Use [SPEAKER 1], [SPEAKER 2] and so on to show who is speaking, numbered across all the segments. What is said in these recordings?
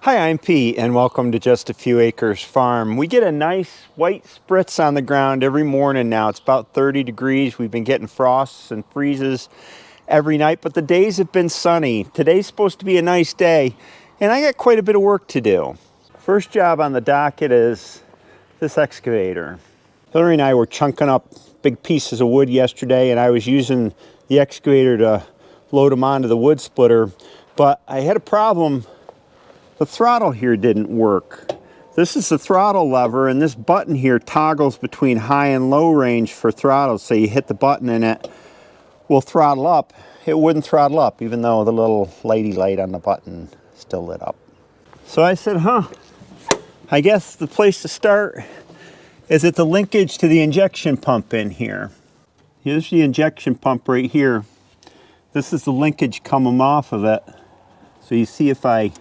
[SPEAKER 1] Hi, I'm Pete, and welcome to Just a Few Acres Farm. We get a nice white spritz on the ground every morning now. It's about 30 degrees. We've been getting frosts and freezes every night, but the days have been sunny. Today's supposed to be a nice day, and I got quite a bit of work to do. First job on the docket is this excavator. Hillary and I were chunking up big pieces of wood yesterday, and I was using the excavator to load them onto the wood splitter, but I had a problem. The throttle here didn't work. This is the throttle lever, and this button here toggles between high and low range for throttle. So you hit the button and it will throttle up. It wouldn't throttle up, even though the little lighty light on the button still lit up. So I said, I guess the place to start is at the linkage to the injection pump in here. Here's the injection pump right here. This is the linkage coming off of it. So you see if I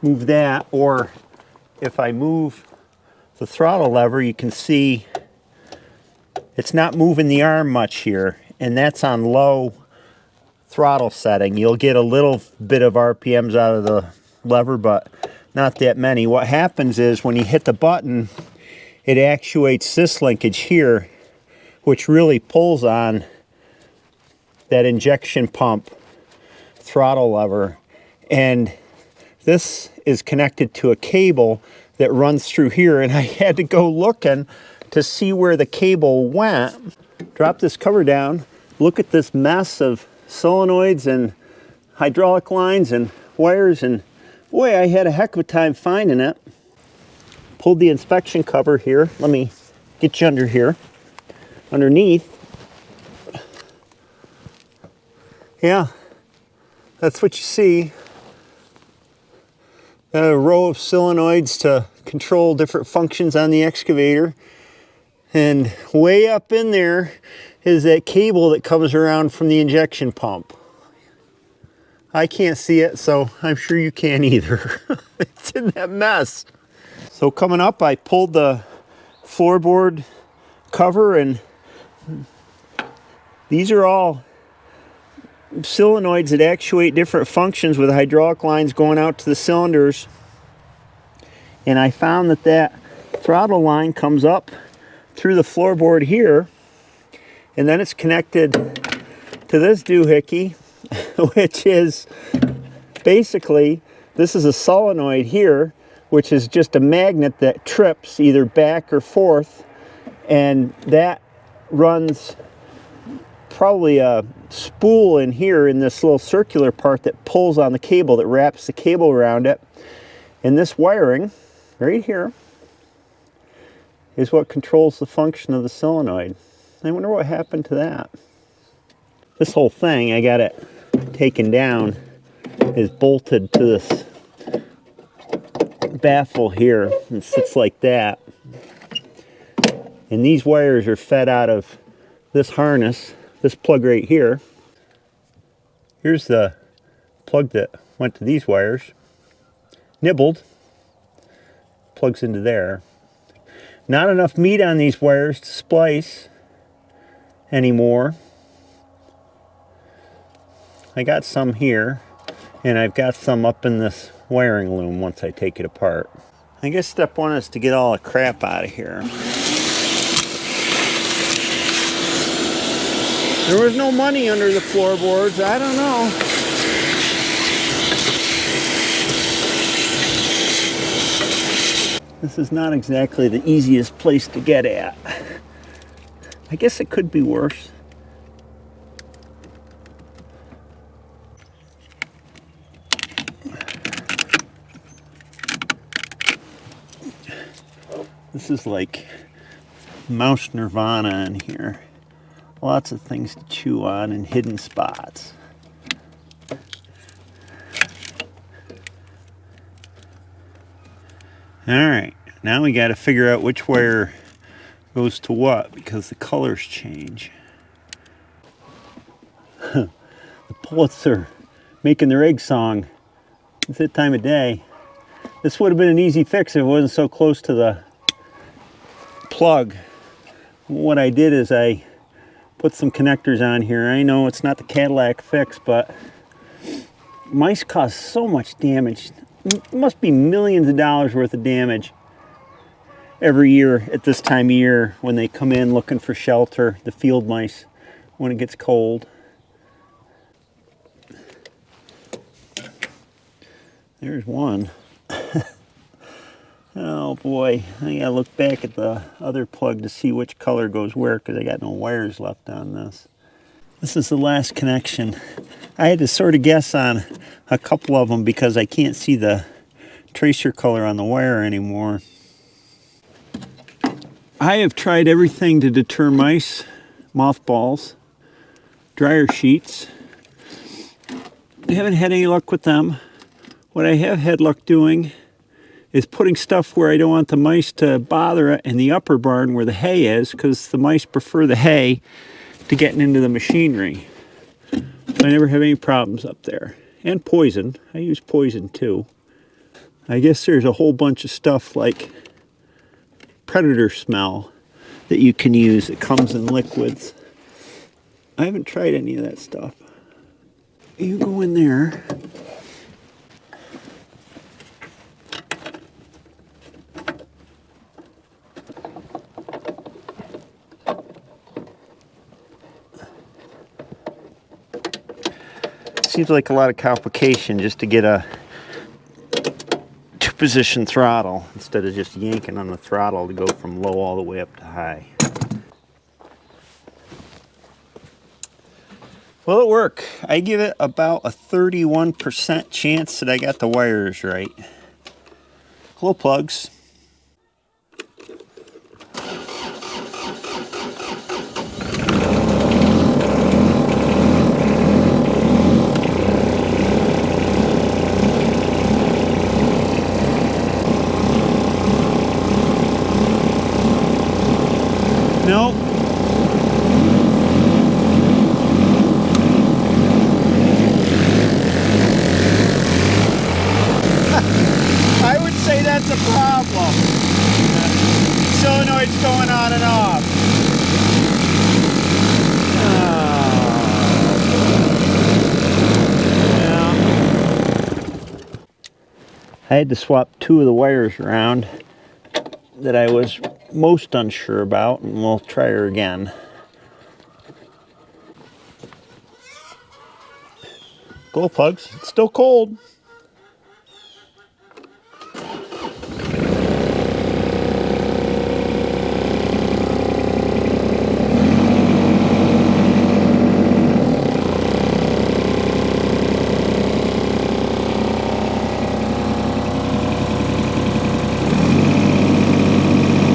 [SPEAKER 1] move that, or if I move the throttle lever, you can see it's not moving the arm much here, and that's on low throttle setting. You'll get a little bit of RPMs out of the lever, but not that many. What happens is when you hit the button, it actuates this linkage here, which really pulls on that injection pump throttle lever, and this is connected to a cable that runs through here, and I had to go looking to see where the cable went. Drop this cover down, look at this mess of solenoids and hydraulic lines and wires, and boy, I had a heck of a time finding it. Pulled the inspection cover here. Let me get you under here, underneath. Yeah, that's what you see. A row of solenoids to control different functions on the excavator. And way up in there is that cable that comes around from the injection pump. I can't see it, so I'm sure you can't either. It's in that mess. So coming up, I pulled the floorboard cover, and these are all solenoids that actuate different functions with hydraulic lines going out to the cylinders. And I found that that throttle line comes up through the floorboard here, and then it's connected to this doohickey, which is basically, this is a solenoid here, which is just a magnet that trips either back or forth, and that runs probably a spool in here in this little circular part that pulls on the cable, that wraps the cable around it. And this wiring right here is what controls the function of the solenoid. I wonder what happened to that. This whole thing, I got it taken down, is bolted to this baffle here and sits like that. And these wires are fed out of this harness, this plug right here. Here's the plug that went to these wires. Nibbled. Plugs into there. Not enough meat on these wires to splice anymore. I got some here, and I've got some up in this wiring loom once I take it apart. I guess step one is to get all the crap out of here. There was no money under the floorboards. I don't know. This is not exactly the easiest place to get at. I guess it could be worse. This is like mouse nirvana in here. Lots of things to chew on and hidden spots. Alright, now we got to figure out which wire goes to what, because the colors change. The pullets are making their egg song. It's that time of day. This would have been an easy fix if it wasn't so close to the plug. What I did is I put some connectors on here. I know it's not the Cadillac fix, but mice cause so much damage must be millions of dollars worth of damage every year at this time of year when they come in looking for shelter, the field mice, when it gets cold. There's one. Oh boy, I gotta look back at the other plug to see which color goes where because I got no wires left on this. This is the last connection. I had to sort of guess on a couple of them because I can't see the tracer color on the wire anymore. I have tried everything to deter mice, mothballs, dryer sheets. I haven't had any luck with them. What I have had luck doing is putting stuff where I don't want the mice to bother it in the upper barn where the hay is, because the mice prefer the hay to getting into the machinery. I never have any problems up there. And poison. I use poison too. I guess there's a whole bunch of stuff like predator smell that you can use. It comes in liquids. I haven't tried any of that stuff. You go in there. Seems like a lot of complication just to get a two-position throttle instead of just yanking on the throttle to go from low all the way up to high. Will it work? I give it about a 31% chance that I got the wires right. Glow plugs. Nope. I would say that's a problem. Solenoid's going on and off. Yeah. I had to swap two of the wires around that I was most unsure about, and we'll try her again. Glow plugs, it's still cold.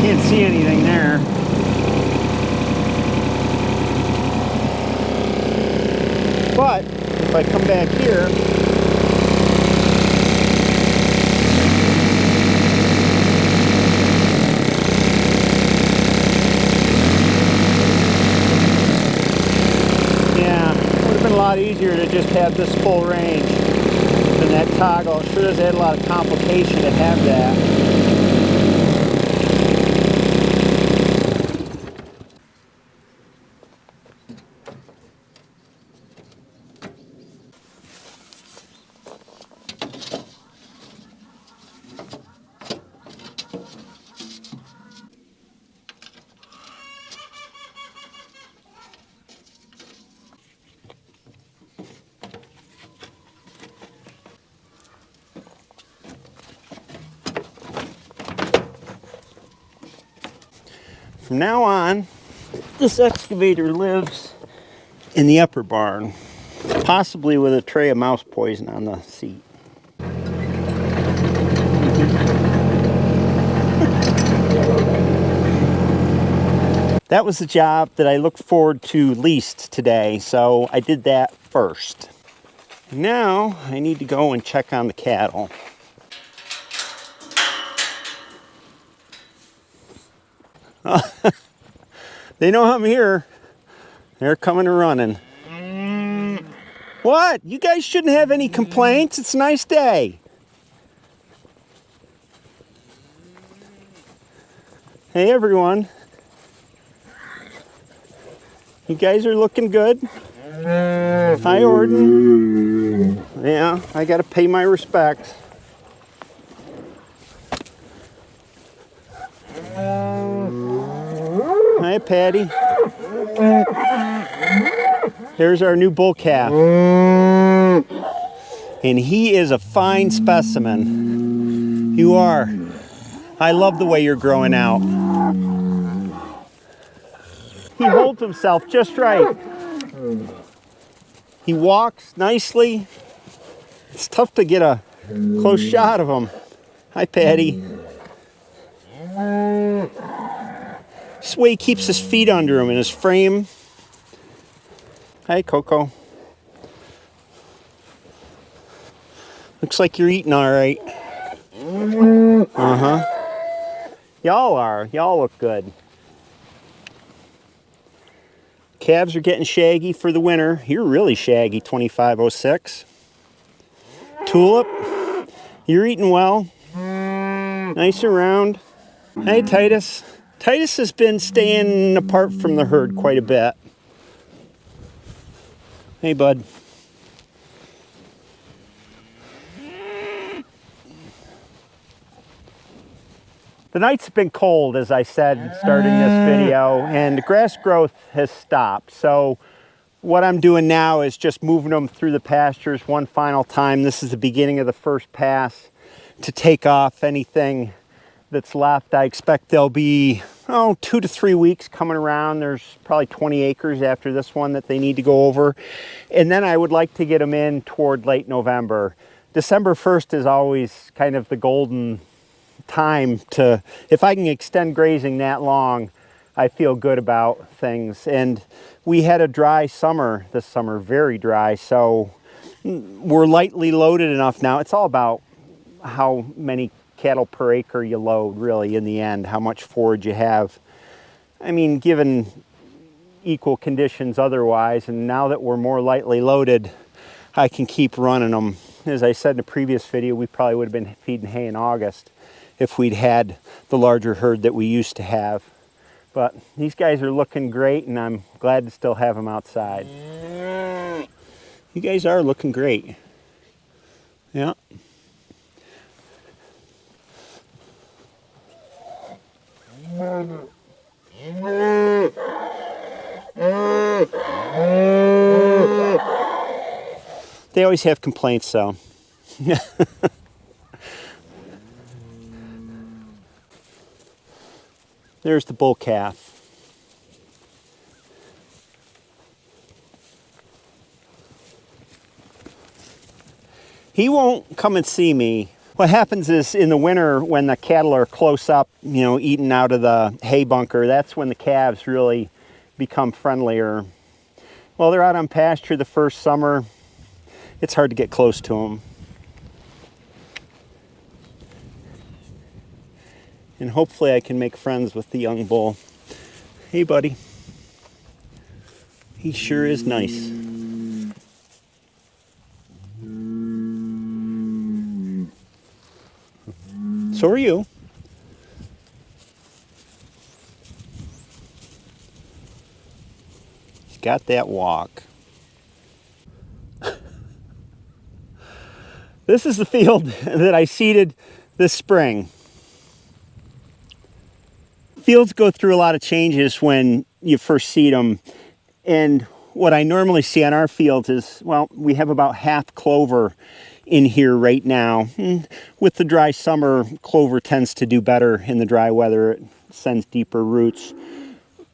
[SPEAKER 1] Can't see anything there. But if I come back here, yeah, it would have been a lot easier to just have this full range than that toggle. It sure does add a lot of complication to have that. From now on, this excavator lives in the upper barn, possibly with a tray of mouse poison on the seat. That was the job that I looked forward to least today, so I did that first. Now I need to go and check on the cattle. They know I'm here. They're coming and running. What? You guys shouldn't have any complaints. It's a nice day. Hey everyone. You guys are looking good. Hi Orden. Yeah, I gotta pay my respects. Hi, Patty. Here's our new bull calf. And he is a fine specimen. You are. I love the way you're growing out. He holds himself just right. He walks nicely. It's tough to get a close shot of him. Hi, Patty. This way he keeps his feet under him in his frame. Hi, Coco. Looks like you're eating all right. Uh-huh. Y'all are. Y'all look good. Calves are getting shaggy for the winter. You're really shaggy, 2506. Tulip, you're eating well. Nice and round. Hey, Titus. Titus has been staying apart from the herd quite a bit. Hey, bud. The nights have been cold, as I said, starting this video, and the grass growth has stopped. So what I'm doing now is just moving them through the pastures one final time. This is the beginning of the first pass to take off anything that's left. I expect there'll be 2 to 3 weeks coming around. There's probably 20 acres after this one that they need to go over. And then I would like to get them in toward late November. December 1st is always kind of the golden time to, if I can extend grazing that long, I feel good about things. And we had a dry summer this summer, very dry, so we're lightly loaded enough now. It's all about how many cattle per acre you load, really, in the end, how much forage you have. I mean, given equal conditions otherwise, and now that we're more lightly loaded, I can keep running them. As I said in a previous video, we probably would have been feeding hay in August if we'd had the larger herd that we used to have. But these guys are looking great, and I'm glad to still have them outside. You guys are looking great. Yeah. They always have complaints, though. There's the bull calf. He won't come and see me. What happens is in the winter when the cattle are close up, eating out of the hay bunker, that's when the calves really become friendlier. Well, they're out on pasture the first summer. It's hard to get close to them. And hopefully I can make friends with the young bull. Hey, buddy. He sure is nice. So are you. He's got that walk. This is the field that I seeded this spring. Fields go through a lot of changes when you first seed them. And what I normally see on our fields is, well, we have about half clover in here right now. With the dry summer, clover tends to do better in the dry weather. It sends deeper roots.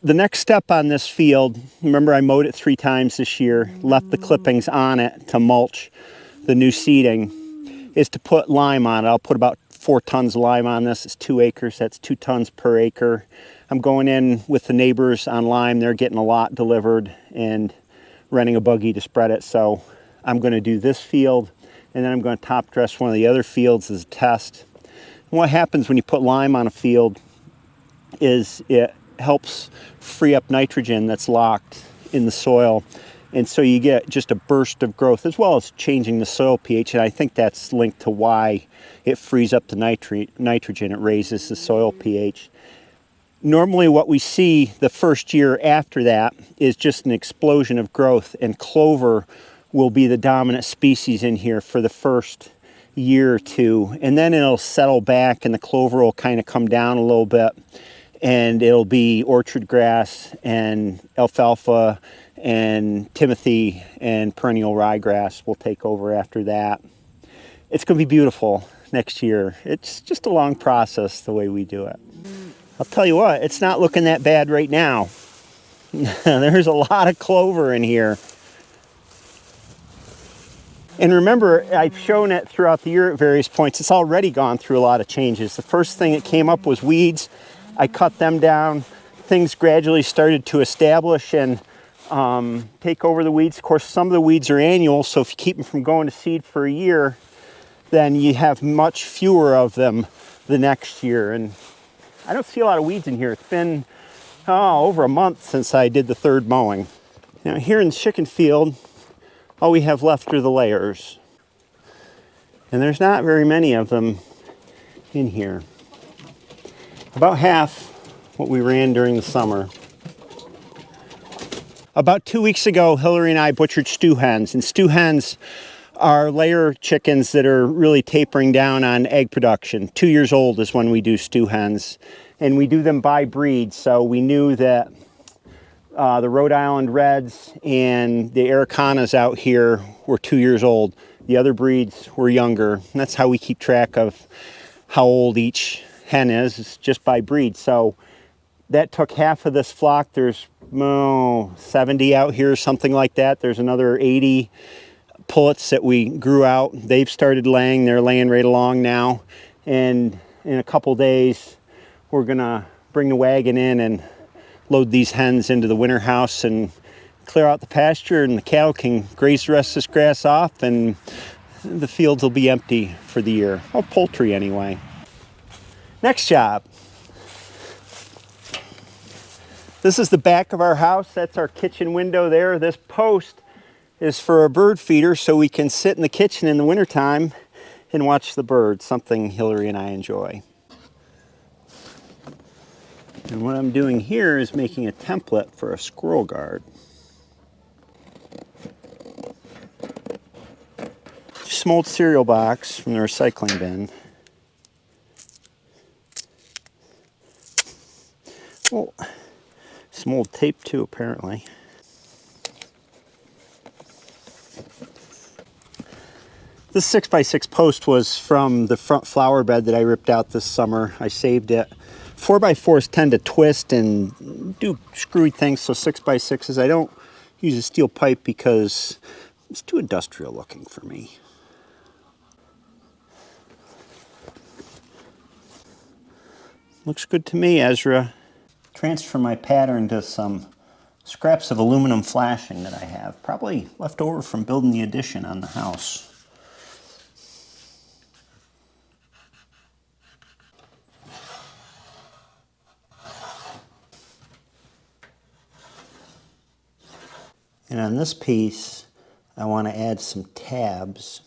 [SPEAKER 1] The next step on this field, remember I mowed it 3 times this year, left the clippings on it to mulch the new seeding, is to put lime on it. I'll put about 4 tons of lime on this. It's 2 acres, that's 2 tons per acre. I'm going in with the neighbors on lime. They're getting a lot delivered and renting a buggy to spread it. So I'm going to do this field, and then I'm going to top dress one of the other fields as a test. And what happens when you put lime on a field is it helps free up nitrogen that's locked in the soil. And so you get just a burst of growth, as well as changing the soil pH. And I think that's linked to why it frees up the nitrogen. It raises the soil pH. Normally what we see the first year after that is just an explosion of growth, and clover will be the dominant species in here for the first year or two. And then it'll settle back and the clover will kind of come down a little bit. and it'll be orchard grass and alfalfa and timothy and perennial ryegrass will take over after that. It's going to be beautiful next year. It's just a long process the way we do it. I'll tell you what, it's not looking that bad right now. There's a lot of clover in here. And remember, I've shown it throughout the year at various points. It's already gone through a lot of changes. The first thing that came up was weeds. I cut them down. Things gradually started to establish and take over the weeds. Of course, some of the weeds are annual, so if you keep them from going to seed for a year, then you have much fewer of them the next year. And I don't see a lot of weeds in here. It's been over a month since I did the third mowing. Now here in the chicken field, all we have left are the layers. And there's not very many of them in here. About half what we ran during the summer. About 2 weeks ago, Hillary and I butchered stew hens. And stew hens are layer chickens that are really tapering down on egg production. 2 years old is when we do stew hens. And we do them by breed. So we knew that the Rhode Island Reds and the Aracanas out here were 2 years old. The other breeds were younger. And that's how we keep track of how old each hen is. It's just by breed. So that took half of this flock. There's 70 out here, something like that. There's another 80 pullets that we grew out. They've started laying. They're laying right along now. And in a couple days, we're gonna bring the wagon in and load these hens into the winter house and clear out the pasture, and the cattle can graze the rest of this grass off, and the fields will be empty for the year. Well, poultry anyway. Next job. This is the back of our house. That's our kitchen window there. This post is for a bird feeder, so we can sit in the kitchen in the wintertime and watch the birds, something Hillary and I enjoy. And what I'm doing here is making a template for a squirrel guard. Just an old cereal box from the recycling bin. Well, some old tape too, apparently. This 6x6 post was from the front flower bed that I ripped out this summer. I saved it. 4x4s tend to twist and do screwy things, so 6x6s, I don't use a steel pipe because it's too industrial looking for me. Looks good to me, Ezra. Transfer my pattern to some scraps of aluminum flashing that I have, probably left over from building the addition on the house. And on this piece, I want to add some tabs,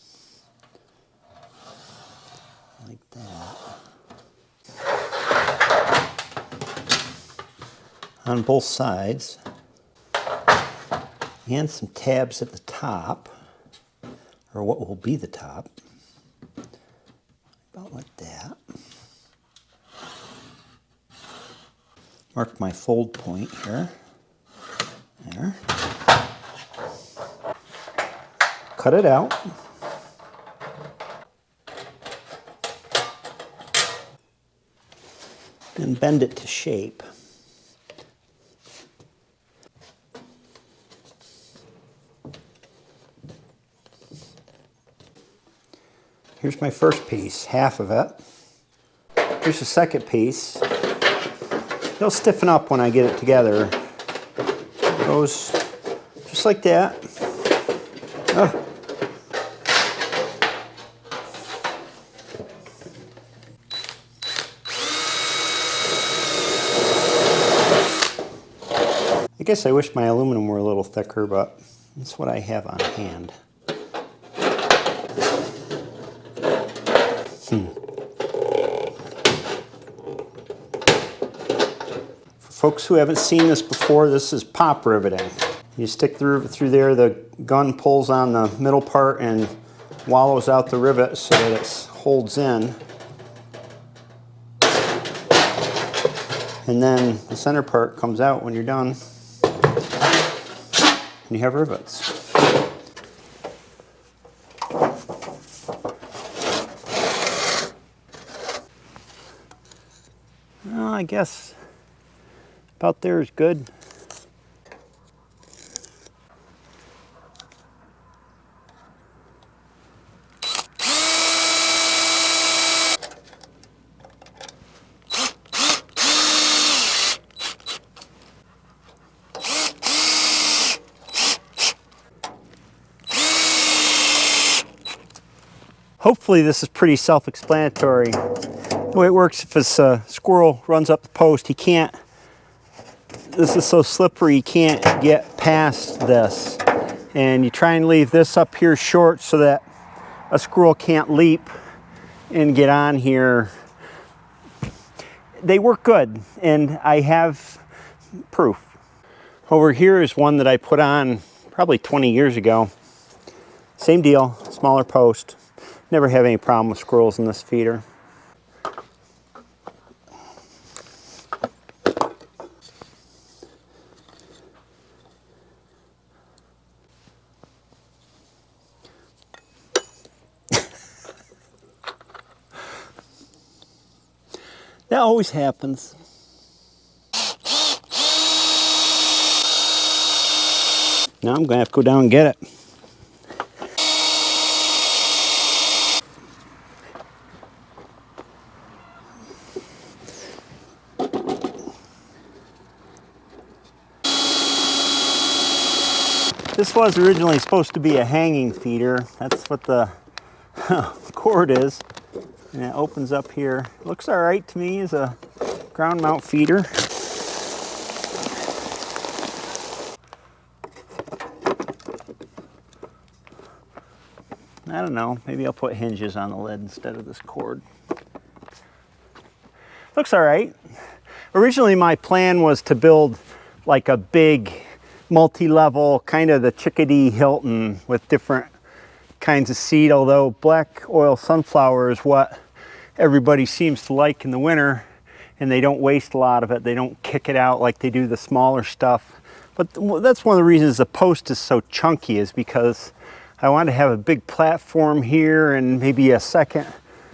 [SPEAKER 1] like that, on both sides, and some tabs at the top, or what will be the top, about like that. Mark my fold point here, there. Cut it out. And bend it to shape. Here's my first piece, half of it. Here's the second piece. It'll stiffen up when I get it together. It goes just like that. Oh. I guess I wish my aluminum were a little thicker, but that's what I have on hand. For folks who haven't seen this before, this is pop riveting. You stick the rivet through there, the gun pulls on the middle part and wallows out the rivet so that it holds in. And then the center part comes out when you're done. And you have rivets. Well, I guess about there is good. Hopefully this is pretty self-explanatory. The way it works, if a squirrel runs up the post, he can't, this is so slippery, he can't get past this. And you try and leave this up here short so that a squirrel can't leap and get on here. They work good, and I have proof. Over here is one that I put on probably 20 years ago. Same deal, smaller post. Never have any problem with squirrels in this feeder. That always happens. Now I'm gonna have to go down and get it. This was originally supposed to be a hanging feeder. That's what the cord is. And it opens up here. Looks all right to me as a ground mount feeder. I don't know, maybe I'll put hinges on the lid instead of this cord. Looks all right. Originally my plan was to build like a big multi-level, kind of the Chickadee Hilton with different kinds of seed, although black oil sunflower is what everybody seems to like in the winter, and they don't waste a lot of it. They don't kick it out like they do the smaller stuff. But that's one of the reasons the post is so chunky, is because I wanted to have a big platform here and maybe a second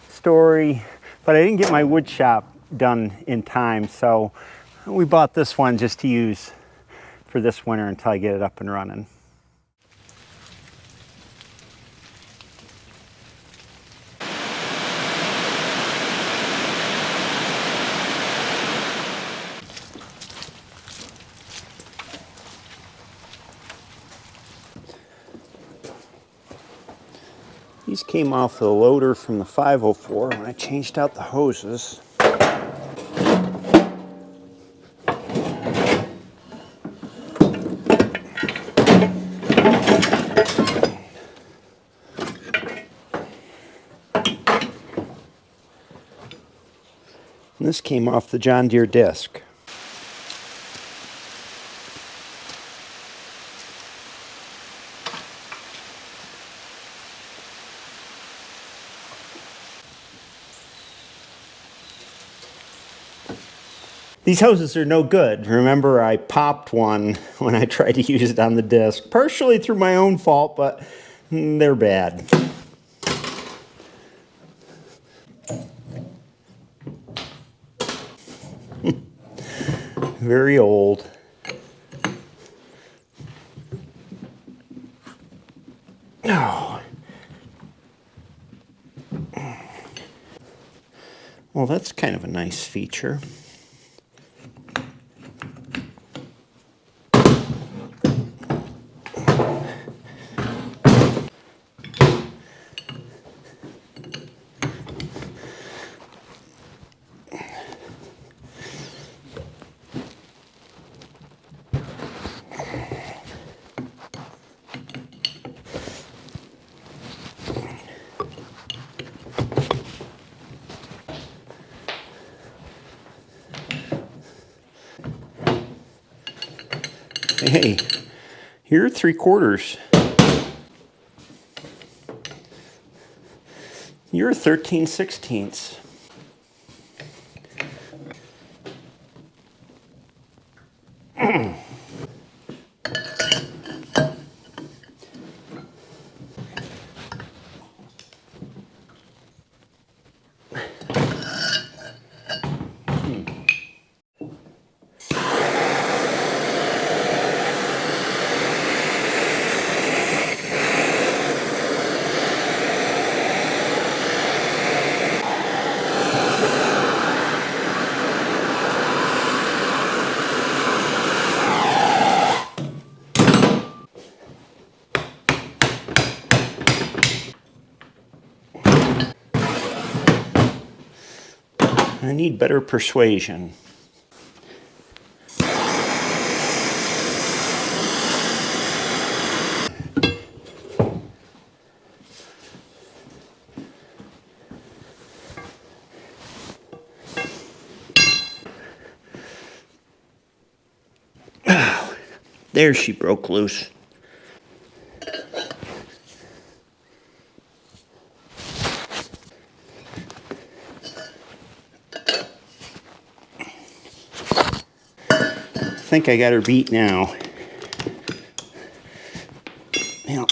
[SPEAKER 1] story, but I didn't get my wood shop done in time, so we bought this one just to use for this winter until I get it up and running. These came off the loader from the 504 when I changed out the hoses. And this came off the John Deere disc. These hoses are no good. Remember, I popped one when I tried to use it on the disc, partially through my own fault, but they're bad. Very old. Oh. Well, that's kind of a nice feature. Hey, here are 3/4. You're 13/16. I need better persuasion. There she broke loose. I think I got her beat now. Now,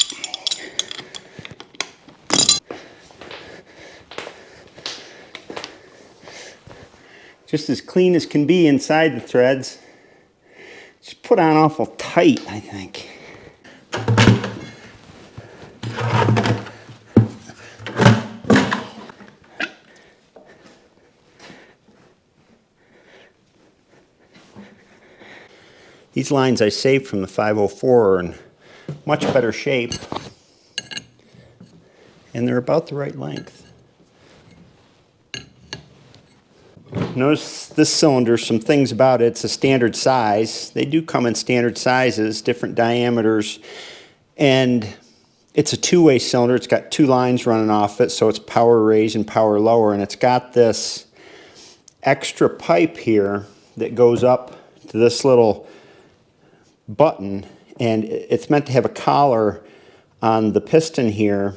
[SPEAKER 1] just as clean as can be inside the threads. Just put on awful tight, I think. These lines I saved from the 504 are in much better shape, and they're about the right length. Notice this cylinder, some things about it, it's a standard size. They do come in standard sizes, different diameters, and it's a two-way cylinder. It's got two lines running off it, so it's power raise and power lower, and it's got this extra pipe here that goes up to this little button, and it's meant to have a collar on the piston here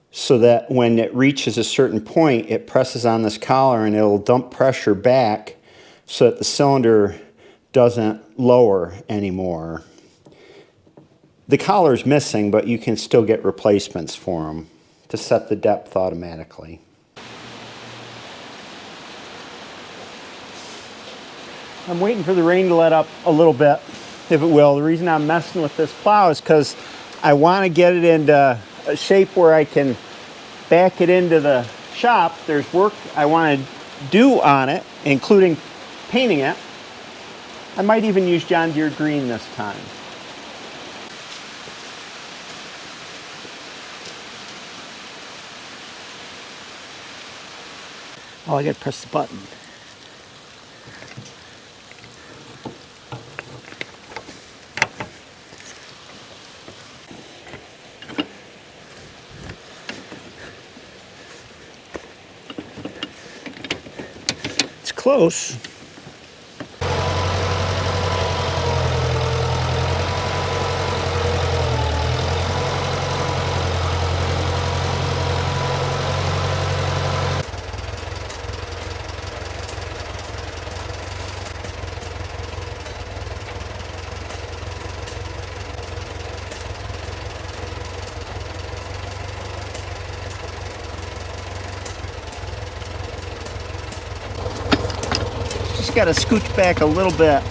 [SPEAKER 1] so that when it reaches a certain point, it presses on this collar and it'll dump pressure back so that the cylinder doesn't lower anymore. The collar's missing, but you can still get replacements for them to set the depth automatically. I'm waiting for the rain to let up a little bit, if it will. The reason I'm messing with this plow is because I want to get it into a shape where I can back it into the shop. There's work I want to do on it, including painting it. I might even use John Deere green this time. Oh, I gotta press the button. It's close. Just got to scooch back a little bit.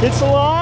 [SPEAKER 1] It's alive!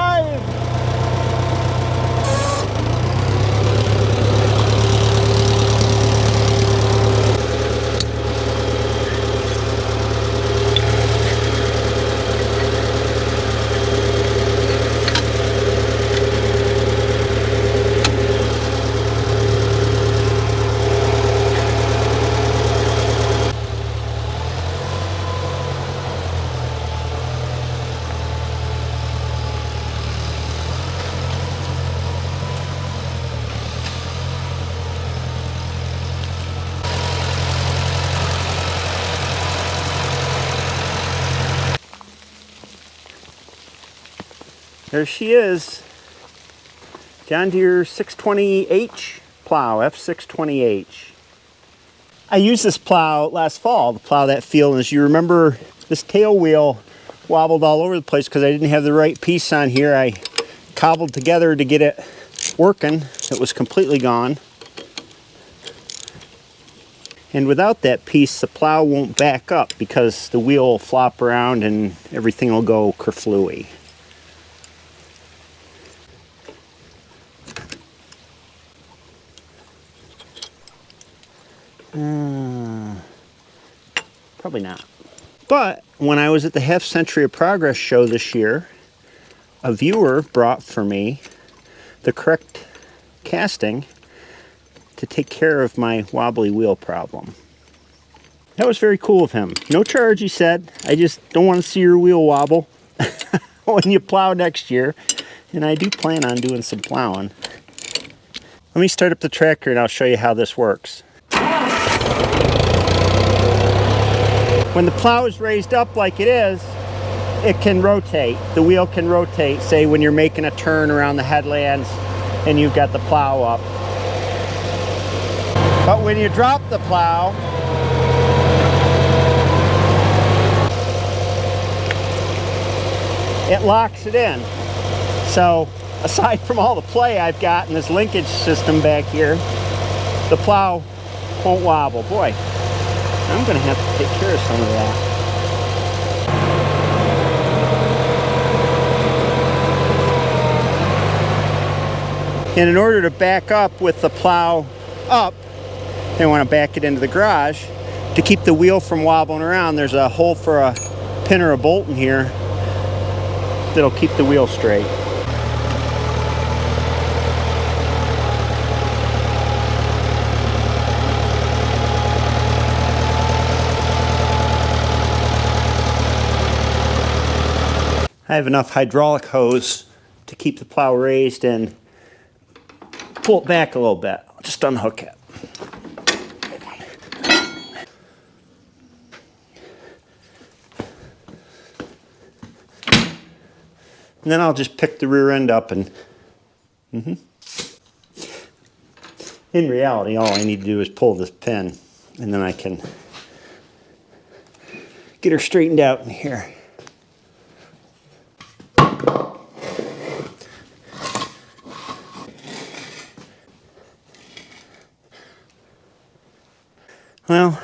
[SPEAKER 1] There she is. John Deere 620H plow, F620H. I used this plow last fall to plow that field, and as you remember, this tail wheel wobbled all over the place because I didn't have the right piece on here. I cobbled together to get it working. It was completely gone. And without that piece, the plow won't back up because the wheel will flop around and everything will go kerflooey. Probably not. But when I was at the Half Century of Progress show this year, a viewer brought for me the correct casting to take care of my wobbly wheel problem. That was very cool of him. No charge, he said. I just don't want to see your wheel wobble when you plow next year. And I do plan on doing some plowing. Let me start up the tractor and I'll show you how this works. When the plow is raised up like it is, it can rotate. The wheel can rotate, say when you're making a turn around the headlands and you've got the plow up. But when you drop the plow, it locks it in. So aside from all the play I've got in this linkage system back here, the plow won't wobble. Boy, I'm gonna have to take care of some of that. And in order to back up with the plow up, I want to back it into the garage. To keep the wheel from wobbling around, there's a hole for a pin or a bolt in here that'll keep the wheel straight. I have enough hydraulic hose to keep the plow raised and pull it back a little bit. I'll just unhook it. And then I'll just pick the rear end up and in reality, all I need to do is pull this pin and then I can get her straightened out in here. Well,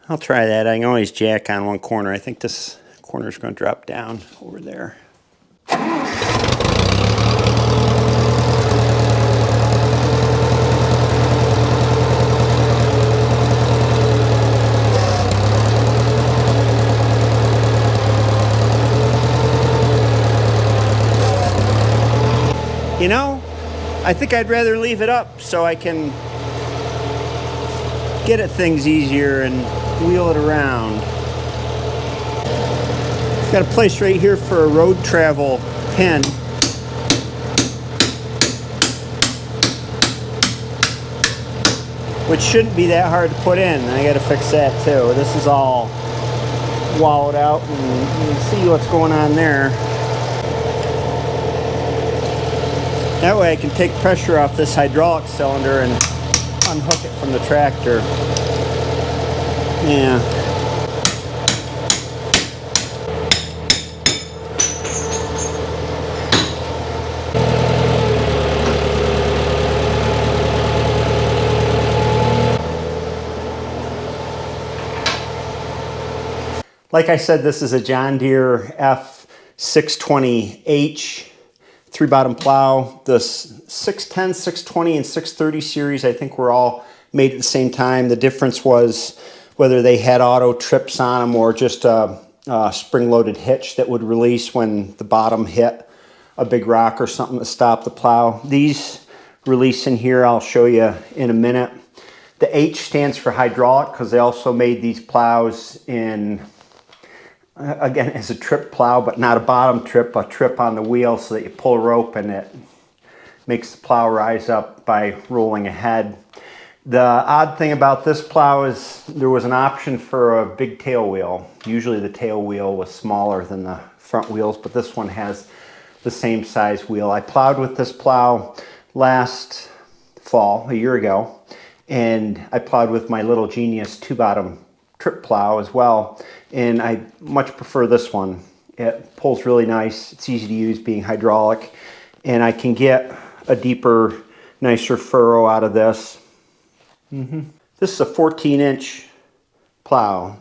[SPEAKER 1] I'll try that. I can always jack on one corner. I think this corner is going to drop down over there. You know, I think I'd rather leave it up so I can get at things easier and wheel it around. It's got a place right here for a road travel pin. Which shouldn't be that hard to put in. I gotta fix that too. This is all wallowed out and you can see what's going on there. That way I can take pressure off this hydraulic cylinder and unhook it from the tractor. Yeah. Like I said, this is a John Deere F620H 3-bottom plow. The 610, 620, and 630 series, I think, were all made at the same time. The difference was whether they had auto trips on them or just a spring-loaded hitch that would release when the bottom hit a big rock or something to stop the plow. These release in here, I'll show you in a minute. The H stands for hydraulic because they also made these plows in, again, as a trip plow, but not a bottom trip, a trip on the wheel so that you pull a rope and it makes the plow rise up by rolling ahead. The odd thing about this plow is there was an option for a big tail wheel. Usually the tail wheel was smaller than the front wheels, but this one has the same size wheel. I plowed with this plow last fall, a year ago, and I plowed with my Little Genius 2-bottom trip plow as well, and I much prefer this one. It pulls really nice, it's easy to use being hydraulic, and I can get a deeper, nicer furrow out of this. This is a 14-inch plow.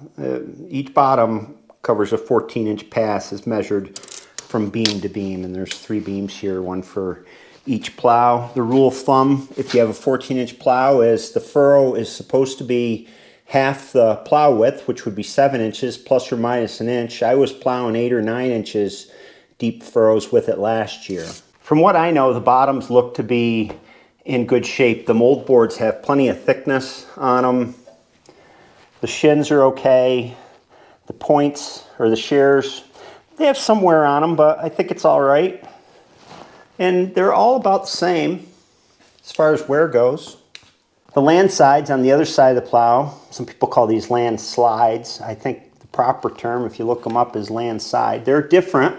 [SPEAKER 1] Each bottom covers a 14-inch pass as measured from beam to beam, and there's 3 beams here, one for each plow. The rule of thumb, if you have a 14-inch plow, is the furrow is supposed to be half the plow width, which would be 7 inches, plus or minus an inch. I was plowing 8 or 9 inches deep furrows with it last year. From what I know, the bottoms look to be in good shape. The mold boards have plenty of thickness on them. The shins are okay. The points, or the shears, they have some wear on them, but I think it's all right. And they're all about the same as far as wear goes. The land sides on the other side of the plow, some people call these land slides. I think the proper term, if you look them up, is land side. They're different,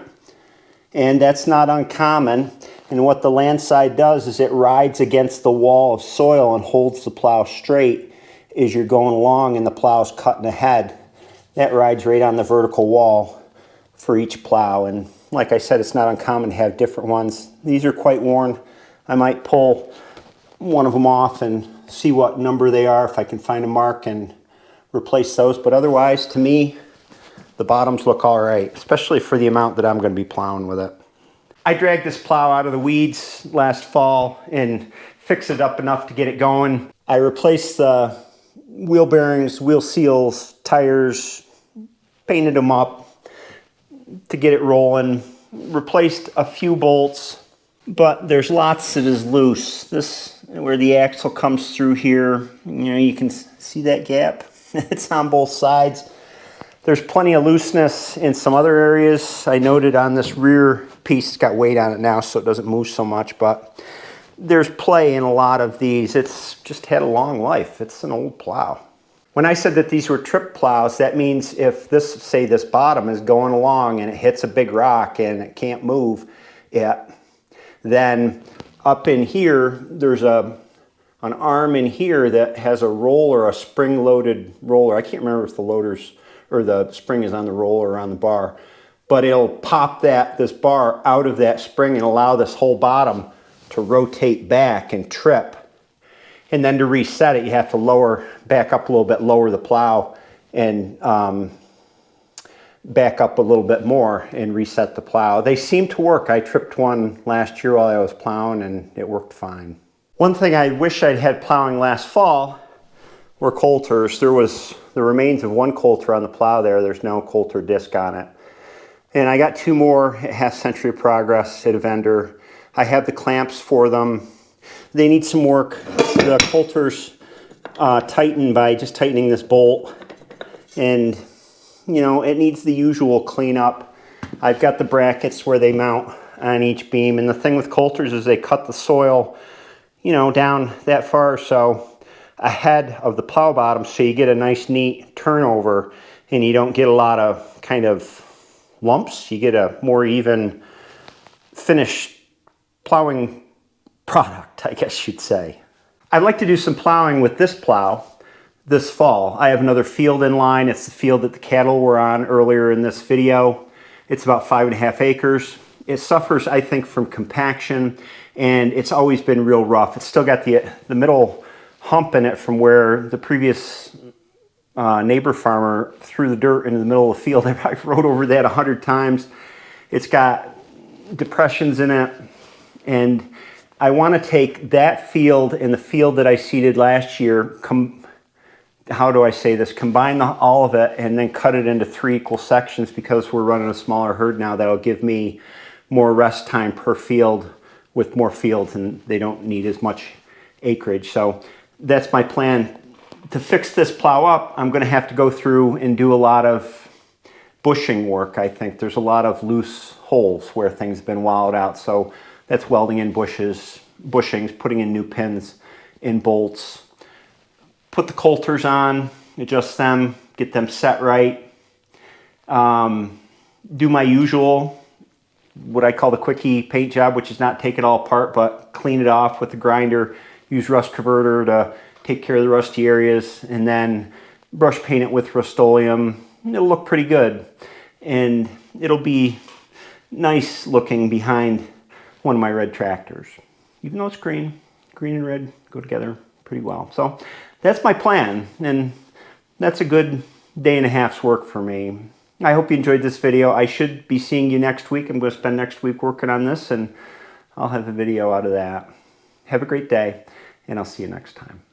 [SPEAKER 1] and that's not uncommon. And what the land side does is it rides against the wall of soil and holds the plow straight as you're going along and the plow's cutting ahead. That rides right on the vertical wall for each plow. And like I said, it's not uncommon to have different ones. These are quite worn. I might pull one of them off and see what number they are, if I can find a mark, and replace those. But otherwise, to me, the bottoms look all right, especially for the amount that I'm going to be plowing with it. I dragged this plow out of the weeds last fall and fixed it up enough to get it going. I replaced the wheel bearings, wheel seals, tires, painted them up to get it rolling, replaced a few bolts, but there's lots that is loose. This, where the axle comes through here, you know, you can see that gap. It's on both sides. There's plenty of looseness in some other areas. I noted on this rear piece, it's got weight on it now, so it doesn't move so much, but there's play in a lot of these. It's just had a long life. It's an old plow. When I said that these were trip plows, that means if this, say this bottom is going along and it hits a big rock and it can't move yet, then up in here, there's an arm in here that has a roller, a spring-loaded roller. I can't remember if the loaders or the spring is on the roller or on the bar, but it'll pop this bar out of that spring and allow this whole bottom to rotate back and trip. And then to reset it, you have to back up a little bit, lower the plow, and back up a little bit more and reset the plow. They seem to work. I tripped one last year while I was plowing and it worked fine. One thing I wish I'd had plowing last fall were coulters. There was the remains of one coulter on the plow there. There's no coulter disc on it. And I got 2 more at Half Century Progress at a vendor. I have the clamps for them. They need some work. The coulters tighten by just tightening this bolt, and you know, it needs the usual cleanup. I've got the brackets where they mount on each beam, and the thing with coulters is they cut the soil, you know, down that far or so ahead of the plow bottom, so you get a nice neat turnover and you don't get a lot of kind of lumps. You get a more even finished plowing product, I guess you'd say. I'd like to do some plowing with this plow this fall. I have another field in line. It's the field that the cattle were on earlier in this video. It's about 5.5 acres. It suffers, I think, from compaction, and it's always been real rough. It's still got the middle hump in it from where the previous neighbor farmer threw the dirt into the middle of the field. I rode over that 100 times. It's got depressions in it, and I want to take that field and the field that I seeded last year, how do I say this, combine all of it and then cut it into 3 equal sections, because we're running a smaller herd now. That'll give me more rest time per field with more fields, and they don't need as much acreage. So that's my plan. To fix this plow up, I'm going to have to go through and do a lot of bushing work. I think there's a lot of loose holes where things have been wallowed out. So that's welding in bushings, putting in new pins in bolts. Put the coulters on, adjust them, get them set right. Do my usual, what I call the quickie paint job, which is not take it all apart, but clean it off with the grinder. Use rust converter to take care of the rusty areas, and then brush paint it with Rust-Oleum. It'll look pretty good, and it'll be nice looking behind one of my red tractors. Even though it's green and red go together pretty well. So that's my plan, and that's a good day and a half's work for me. I hope you enjoyed this video. I should be seeing you next week. I'm going to spend next week working on this, and I'll have a video out of that. Have a great day, and I'll see you next time.